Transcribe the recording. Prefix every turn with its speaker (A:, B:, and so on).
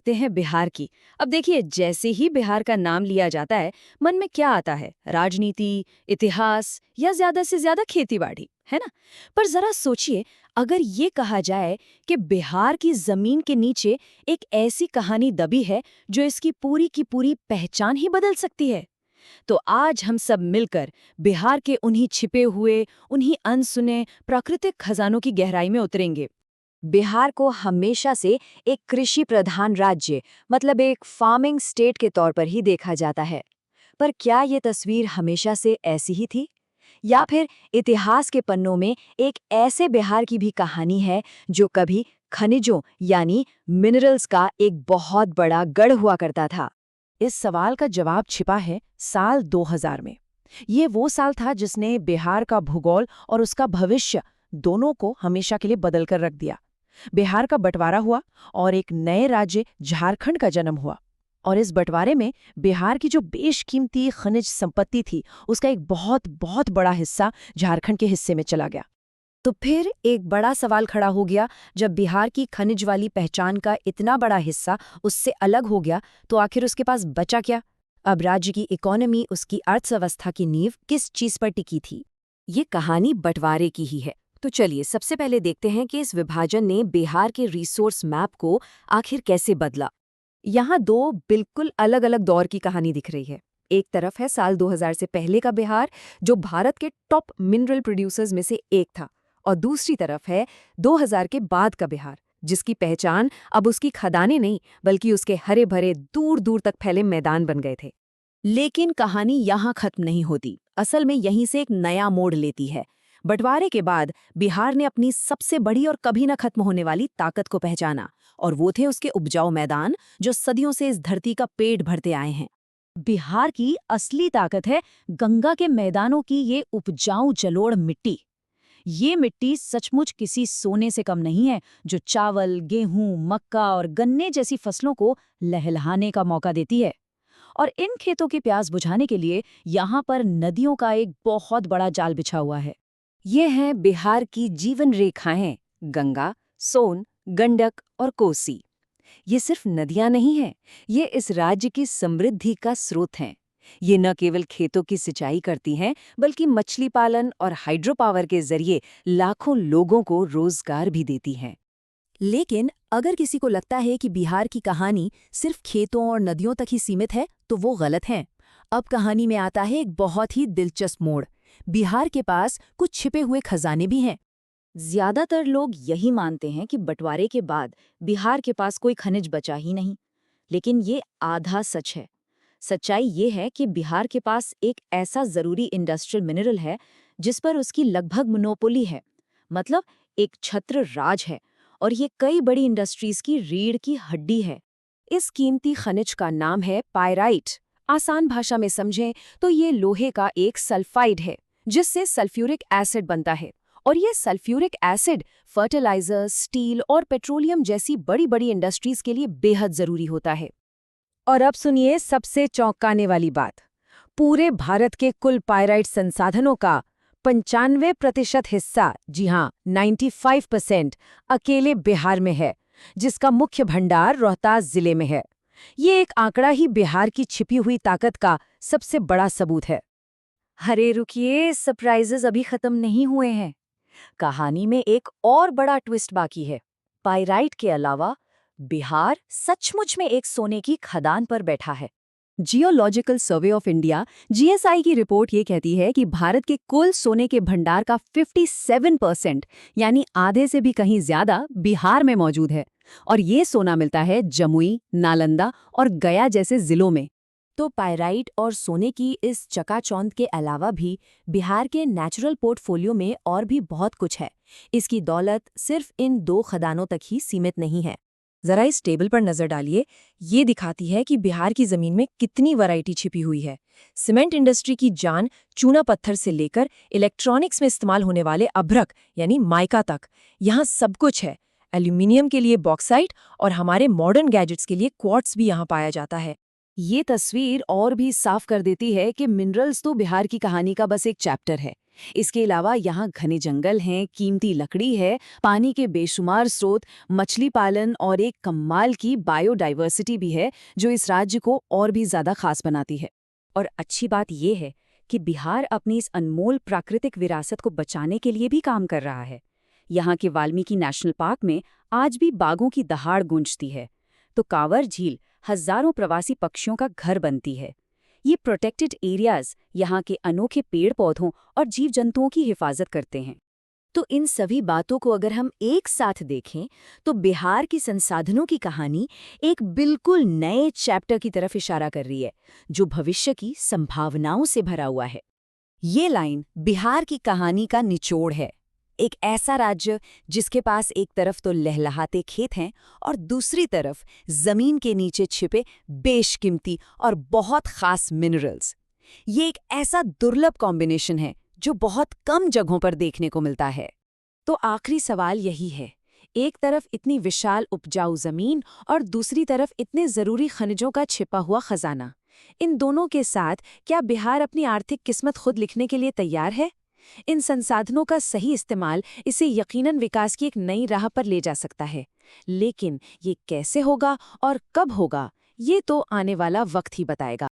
A: देखते हैं बिहार की। अब देखिए, जैसे ही बिहार का नाम लिया जाता है, मन में क्या आता है? राजनीति, इतिहास या ज्यादा से ज्यादा खेतीबाड़ी, है ना? पर जरा सोचिए, अगर ये कहा जाए कि बिहार की जमीन के नीचे एक ऐसी कहानी दबी है जो इसकी पूरी की पूरी पहचान ही बदल सकती है, तो आज हम सब मिलकर बिहार के उन्हीं छिपे हुए, उन्हीं अनसुने प्राकृतिक खजानों की गहराई में उतरेंगे।
B: बिहार को हमेशा से एक कृषि प्रधान राज्य मतलब एक फार्मिंग स्टेट के तौर पर ही देखा जाता है। पर क्या ये तस्वीर हमेशा से ऐसी ही थी? या फिर इतिहास के पन्नों में एक ऐसे बिहार की भी कहानी है जो कभी खनिजों यानी मिनरल्स का एक बहुत बड़ा गढ़ हुआ करता था?
C: इस सवाल का जवाब छिपा है साल 2000 में। ये वो साल था जिसने बिहार का भूगोल और उसका भविष्य दोनों को हमेशा के लिए बदल कर रख दिया। बिहार का बंटवारा हुआ और एक नए राज्य झारखंड का जन्म हुआ। और इस बंटवारे में बिहार की जो बेशकीमती खनिज संपत्ति थी, उसका एक बहुत बहुत बड़ा हिस्सा झारखंड के हिस्से में चला गया।
A: तो फिर एक बड़ा सवाल खड़ा हो गया, जब बिहार की खनिज वाली पहचान का इतना बड़ा हिस्सा उससे अलग हो गया, तो आखिर उसके पास बचा क्या? अब राज्य की इकोनॉमी, उसकी अर्थव्यवस्था की नींव किस चीज पर टिकी थी?
B: ये कहानी बंटवारे की ही है। तो चलिए सबसे पहले देखते हैं कि इस विभाजन ने बिहार के रिसोर्स मैप को आखिर कैसे बदला। यहाँ दो बिल्कुल अलग अलग दौर की कहानी दिख रही है। एक तरफ है साल 2000 से पहले का बिहार, जो भारत के टॉप मिनरल प्रोड्यूसर्स में से एक था, और दूसरी तरफ है 2000 के बाद का बिहार, जिसकी पहचान अब उसकी खदानें नहीं बल्कि उसके हरे भरे दूर दूर तक फैले मैदान बन गए थे।
A: लेकिन कहानी यहाँ खत्म नहीं होती। असल में यहीं से एक नया मोड़ लेती है। बंटवारे के बाद बिहार ने अपनी सबसे बड़ी और कभी न खत्म होने वाली ताकत को पहचाना, और वो थे उसके उपजाऊ मैदान, जो सदियों से इस धरती का पेट भरते आए हैं। बिहार की असली ताकत है गंगा के मैदानों की ये उपजाऊ जलोढ़ मिट्टी। ये मिट्टी सचमुच किसी सोने से कम नहीं है, जो चावल, गेहूं, मक्का और गन्ने जैसी फसलों को लहलहाने का मौका देती है। और इन खेतों की प्यास बुझाने के लिए यहाँ पर नदियों का एक बहुत बड़ा जाल बिछा हुआ है।
B: ये हैं बिहार की जीवन रेखाएं, गंगा, सोन, गंडक और कोसी। ये सिर्फ नदियां नहीं हैं, ये इस राज्य की समृद्धि का स्रोत हैं। ये न केवल खेतों की सिंचाई करती हैं, बल्कि मछली पालन और हाइड्रो पावर के जरिए लाखों लोगों को रोजगार भी देती हैं।
A: लेकिन अगर किसी को लगता है कि बिहार की कहानी सिर्फ खेतों और नदियों तक ही सीमित है, तो वो गलत है। अब कहानी में आता है एक बहुत ही दिलचस्प मोड़। बिहार के पास कुछ छिपे हुए खजाने भी हैं। ज्यादातर लोग यही मानते हैं कि बंटवारे के बाद बिहार के पास कोई खनिज बचा ही नहीं, लेकिन ये आधा सच है। सच्चाई ये है कि बिहार के पास एक ऐसा जरूरी इंडस्ट्रियल मिनरल है जिस पर उसकी लगभग मोनोपोली है, मतलब एक छत्र राज है, और ये कई बड़ी इंडस्ट्रीज की रीढ़ की हड्डी है।
B: इस कीमती खनिज का नाम है पायराइट। आसान भाषा में समझें तो ये लोहे का एक सल्फाइड है, जिससे सल्फ्यूरिक एसिड बनता है। और ये सल्फ्यूरिक एसिड फर्टिलाइजर, स्टील और पेट्रोलियम जैसी बड़ी बड़ी इंडस्ट्रीज के लिए बेहद जरूरी होता है। और अब सुनिए सबसे चौंकाने वाली बात। पूरे भारत के कुल पायराइट संसाधनों का 95% हिस्सा, जी हाँ 95%, अकेले बिहार में है, जिसका मुख्य भंडार रोहतास जिले में है। ये एक आंकड़ा ही बिहार की छिपी हुई ताकत का सबसे बड़ा सबूत है।
A: अरे रुकिए, सरप्राइजेस अभी खत्म नहीं हुए हैं। कहानी में एक और बड़ा ट्विस्ट बाकी है। पाइराइट के अलावा बिहार सचमुच में एक सोने की खदान पर बैठा है। Geological survey of India GSI की रिपोर्ट ये कहती है कि भारत के कुल सोने के भंडार का 57%, यानी आधे से भी कहीं ज्यादा, बिहार में मौजूद है। और ये सोना मिलता है जमुई, नालंदा और गया जैसे जिलों में। तो पायराइट और सोने की इस चकाचौंध के अलावा भी बिहार के नेचुरल पोर्टफोलियो में और भी बहुत कुछ है। इसकी दौलत सिर्फ इन दो खदानों तक ही सीमित नहीं है। जरा इस टेबल पर नजर डालिए। ये दिखाती है कि बिहार की जमीन में कितनी वैरायटी छिपी हुई है। सीमेंट इंडस्ट्री की जान चूना पत्थर से लेकर इलेक्ट्रॉनिक्स में इस्तेमाल होने वाले अभ्रक यानी माइका तक, यहाँ सब कुछ है। एल्यूमिनियम के लिए बॉक्साइट और हमारे मॉडर्न गैजेट्स के लिए क्वार्ट्स भी यहाँ पाया जाता है।
B: ये तस्वीर और भी साफ कर देती है कि मिनरल्स तो बिहार की कहानी का बस एक चैप्टर है। इसके अलावा यहाँ घने जंगल हैं, कीमती लकड़ी है, पानी के बेशुमार स्रोत, मछली पालन और एक कमाल की बायोडाइवर्सिटी भी है जो इस राज्य को और भी ज्यादा खास बनाती है।
A: और अच्छी बात ये है कि बिहार अपनी इस अनमोल प्राकृतिक विरासत को बचाने के लिए भी काम कर रहा है। यहाँ के वाल्मीकि नेशनल पार्क में आज भी बाघों की दहाड़ गूंजती है, तो कांवर झील हजारों प्रवासी पक्षियों का घर बनती है। ये प्रोटेक्टेड एरियाज यहाँ के अनोखे पेड़ पौधों और जीव जंतुओं की हिफाजत करते हैं। तो इन सभी बातों को अगर हम एक साथ देखें तो बिहार की संसाधनों की कहानी एक बिल्कुल नए चैप्टर की तरफ इशारा कर रही है, जो भविष्य की संभावनाओं से भरा हुआ है। ये लाइन बिहार की कहानी का निचोड़ है। एक ऐसा राज्य जिसके पास एक तरफ तो लहलहाते खेत हैं और दूसरी तरफ जमीन के नीचे छिपे बेशकीमती और बहुत खास मिनरल्स। ये एक ऐसा दुर्लभ कॉम्बिनेशन है जो बहुत कम जगहों पर देखने को मिलता है।
B: तो आखिरी सवाल यही है, एक तरफ इतनी विशाल उपजाऊ जमीन और दूसरी तरफ इतने जरूरी खनिजों का छिपा हुआ खजाना। इन दोनों के साथ क्या बिहार अपनी आर्थिक किस्मत खुद लिखने के लिए तैयार है? इन संसाधनों का सही इस्तेमाल इसे यकीनन विकास की एक नई राह पर ले जा सकता है, लेकिन ये कैसे होगा और कब होगा, ये तो आने वाला वक्त ही बताएगा।